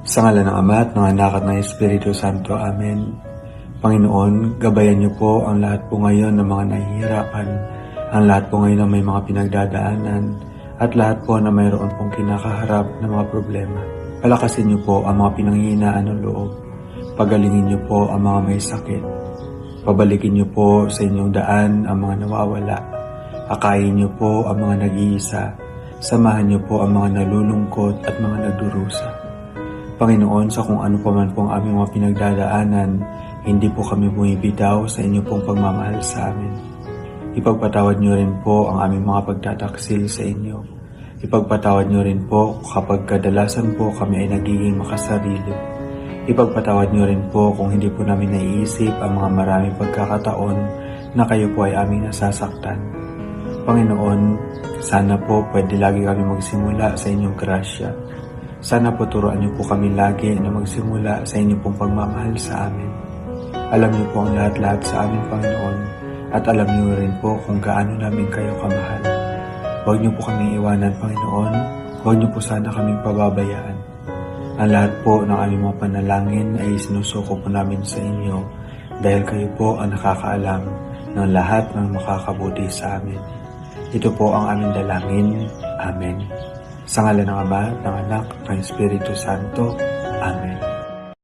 Sa ngalan ng Ama at ng Anak at ng Espiritu Santo. Amen. Panginoon, gabayan niyo po ang lahat po ngayon ng mga nahihirapan, ang lahat po ngayon na may mga pinagdadaanan, at lahat po na mayroon pong kinakaharap na mga problema. Palakasin niyo po ang mga pinanghihinaan ng loob. Pagalingin niyo po ang mga may sakit. Pabalikin niyo po sa inyong daan ang mga nawawala. Akayin niyo po ang mga nag-iisa. Samahan niyo po ang mga nalulungkot at mga nagdurusa. Panginoon, sa kung ano pa man po ang aming mga pinagdadaanan, hindi po kami bumibitaw sa inyo pong pagmamahal sa amin. Ipagpatawad niyo rin po ang aming mga pagtataksil sa inyo. Ipagpatawad niyo rin po kapag kadalasan po kami ay nagiging makasarili. Ipagpatawad niyo rin po kung hindi po namin naiisip ang mga maraming pagkakataon na kayo po ay aming nasasaktan. Panginoon, sana po pwede lagi kami magsimula sa inyong grasya. Sana po turuan niyo po kami lagi na magsimula sa inyong pong pagmamahal sa amin. Alam niyo po ang lahat-lahat sa amin, Panginoon, at alam niyo rin po kung gaano namin kayo kamahal. Huwag niyo po kaming iwanan, Panginoon. Huwag niyo po sana kaming pababayaan. Ang lahat po ng aming mga panalangin ay sinusuko po namin sa inyo dahil kayo po ang nakakaalam ng lahat ng makakabuti sa amin. Ito po ang aming dalangin. Amen. Sa ngalan ng Ama, ng Anak, ng Espiritu Santo. Amen.